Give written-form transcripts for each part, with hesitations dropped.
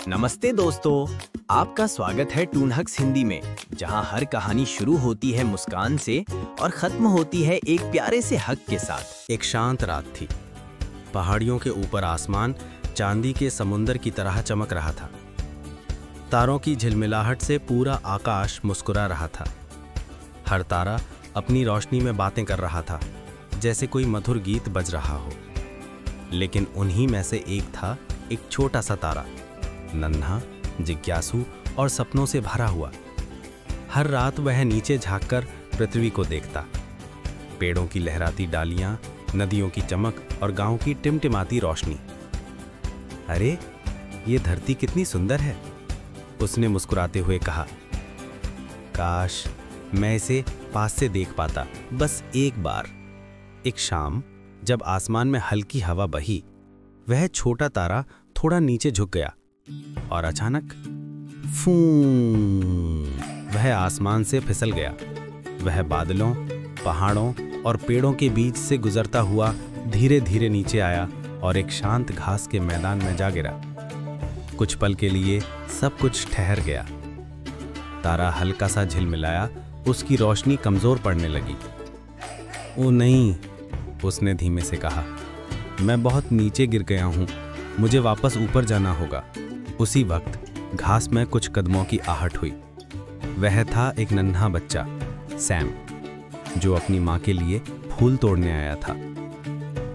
नमस्ते दोस्तों, आपका स्वागत है टूनहक्स हिंदी में, जहां हर कहानी शुरू होती है मुस्कान से और खत्म होती है एक प्यारे से हक के साथ। एक शांत रात थी। पहाड़ियों के ऊपर आसमान चांदी के समुंदर की तरह चमक रहा था। तारों की झिलमिलाहट से पूरा आकाश मुस्कुरा रहा था। हर तारा अपनी रोशनी में बातें कर रहा था, जैसे कोई मधुर गीत बज रहा हो। लेकिन उन्हीं में से एक था एक छोटा सा तारा, नन्हा, जिज्ञासु और सपनों से भरा हुआ। हर रात वह नीचे झांककर पृथ्वी को देखता। पेड़ों की लहराती डालियां, नदियों की चमक और गांव की टिमटिमाती रोशनी। अरे, ये धरती कितनी सुंदर है, उसने मुस्कुराते हुए कहा। काश मैं इसे पास से देख पाता, बस एक बार। एक शाम जब आसमान में हल्की हवा बही, वह छोटा तारा थोड़ा नीचे झुक गया और अचानक फूं, वह आसमान से फिसल गया। वह बादलों, पहाड़ों और पेड़ों के बीच से गुजरता हुआ धीरे धीरे नीचे आया और एक शांत घास के मैदान में जा गिरा। कुछ पल के लिए सब कुछ ठहर गया। तारा हल्का सा झिलमिलाया, उसकी रोशनी कमजोर पड़ने लगी। ओ नहीं, उसने धीमे से कहा, मैं बहुत नीचे गिर गया हूं, मुझे वापस ऊपर जाना होगा। उसी वक्त घास में कुछ कदमों की आहट हुई। वह था एक नन्हा बच्चा, सैम, जो अपनी मां के लिए फूल तोड़ने आया था।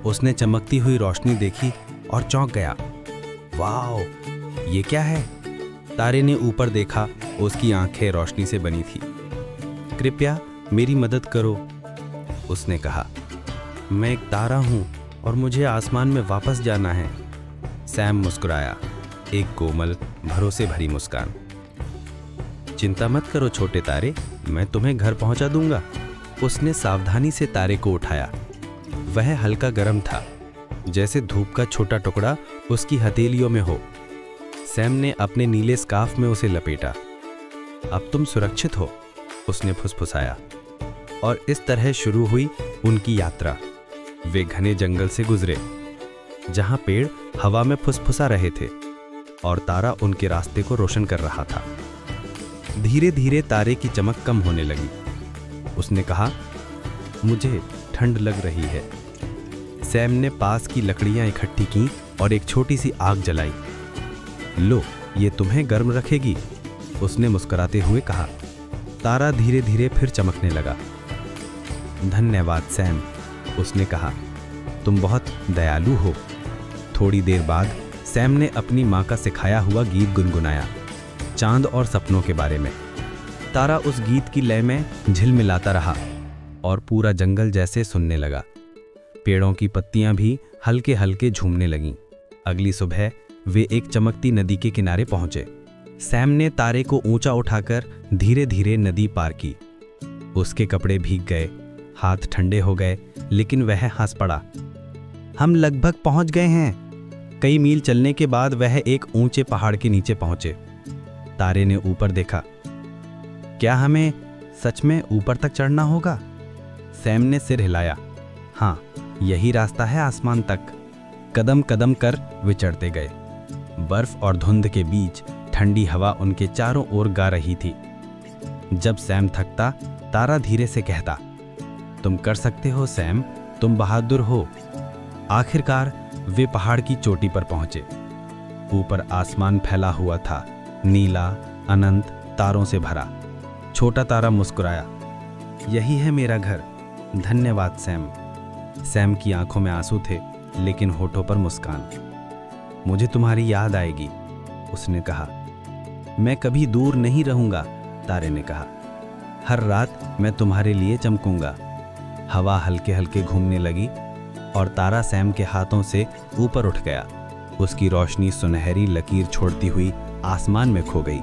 उसने चमकती हुई रोशनी देखी और चौंक गया। वाओ, ये क्या है? तारे ने ऊपर देखा, उसकी आंखें रोशनी से बनी थी। कृपया मेरी मदद करो, उसने कहा। मैं एक तारा हूं और मुझे आसमान में वापस जाना है। सैम मुस्कुराया, एक कोमल, भरोसे भरी मुस्कान। चिंता मत करो छोटे तारे, मैं तुम्हें घर पहुंचा दूंगा। उसने सावधानी से तारे को उठाया। वह हल्का गर्म था, जैसे धूप का छोटा टुकड़ा उसकी हथेलियों में हो। सैम ने अपने नीले स्कार्फ में उसे लपेटा। अब तुम सुरक्षित हो, उसने फुसफुसाया। और इस तरह शुरू हुई उनकी यात्रा। वे घने जंगल से गुजरे, जहां पेड़ हवा में फुसफुसा रहे थे और तारा उनके रास्ते को रोशन कर रहा था। धीरे धीरे तारे की चमक कम होने लगी। उसने कहा, मुझे ठंड लग रही है। सैम ने पास की लकड़ियां इकट्ठी की और एक छोटी सी आग जलाई। लो, ये तुम्हें गर्म रखेगी, उसने मुस्कुराते हुए कहा। तारा धीरे धीरे फिर चमकने लगा। धन्यवाद सैम, उसने कहा, तुम बहुत दयालु हो। थोड़ी देर बाद सैम ने अपनी मां का सिखाया हुआ गीत गुनगुनाया, चांद और सपनों के बारे में। तारा उस गीत की लय में झिलमिलाता रहा और पूरा जंगल जैसे सुनने लगा। पेड़ों की पत्तियां भी हल्के हल्के झूमने लगीं। अगली सुबह वे एक चमकती नदी के किनारे पहुंचे। सैम ने तारे को ऊंचा उठाकर धीरे धीरे नदी पार की। उसके कपड़े भीग गए, हाथ ठंडे हो गए, लेकिन वह हंस पड़ा। हम लगभग पहुंच गए हैं। कई मील चलने के बाद वह एक ऊंचे पहाड़ के नीचे पहुंचे। तारे ने ऊपर देखा। क्या हमें सच में ऊपर तक चढ़ना होगा? सैम ने सिर हिलाया। हाँ, यही रास्ता है आसमान तक। कदम कदम कर वे चढ़ते गए। बर्फ और धुंध के बीच ठंडी हवा उनके चारों ओर गा रही थी। जब सैम थकता, तारा धीरे से कहता, तुम कर सकते हो सैम, तुम बहादुर हो। आखिरकार वे पहाड़ की चोटी पर पहुंचे। ऊपर आसमान फैला हुआ था, नीला, अनंत, तारों से भरा। छोटा तारा मुस्कुराया। यही है मेरा घर। धन्यवाद सैम। सैम की आंखों में आंसू थे, लेकिन होठों पर मुस्कान। मुझे तुम्हारी याद आएगी, उसने कहा। मैं कभी दूर नहीं रहूंगा, तारे ने कहा। हर रात मैं तुम्हारे लिए चमकूंगा। हवा हल्के हल्के घूमने लगी और तारा सैम के हाथों से ऊपर उठ गया। उसकी रोशनी सुनहरी लकीर छोड़ती हुई आसमान में खो गई।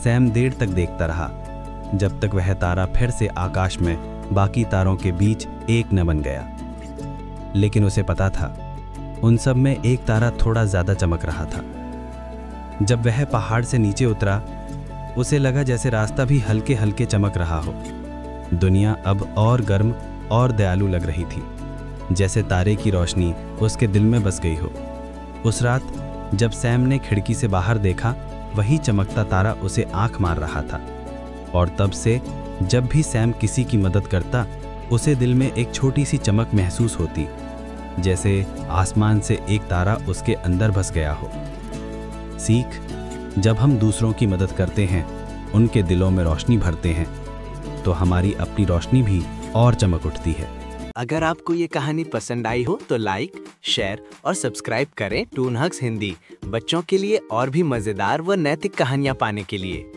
सैम देर तक देखता रहा, जब तक वह तारा फिर से आकाश में बाकी तारों के बीच एक न बन गया। लेकिन उसे पता था, उन सब में एक तारा थोड़ा ज्यादा चमक रहा था। जब वह पहाड़ से नीचे उतरा, उसे लगा जैसे रास्ता भी हल्के हल्के चमक रहा हो। दुनिया अब और गर्म और दयालु लग रही थी, जैसे तारे की रोशनी उसके दिल में बस गई हो। उस रात जब सैम ने खिड़की से बाहर देखा, वही चमकता तारा उसे आंख मार रहा था। और तब से जब भी सैम किसी की मदद करता, उसे दिल में एक छोटी सी चमक महसूस होती, जैसे आसमान से एक तारा उसके अंदर बस गया हो। सीख: जब हम दूसरों की मदद करते हैं, उनके दिलों में रोशनी भरते हैं, तो हमारी अपनी रोशनी भी और चमक उठती है। अगर आपको ये कहानी पसंद आई हो तो लाइक, शेयर और सब्सक्राइब करें टून हक्स हिंदी, बच्चों के लिए और भी मजेदार व नैतिक कहानियां पाने के लिए।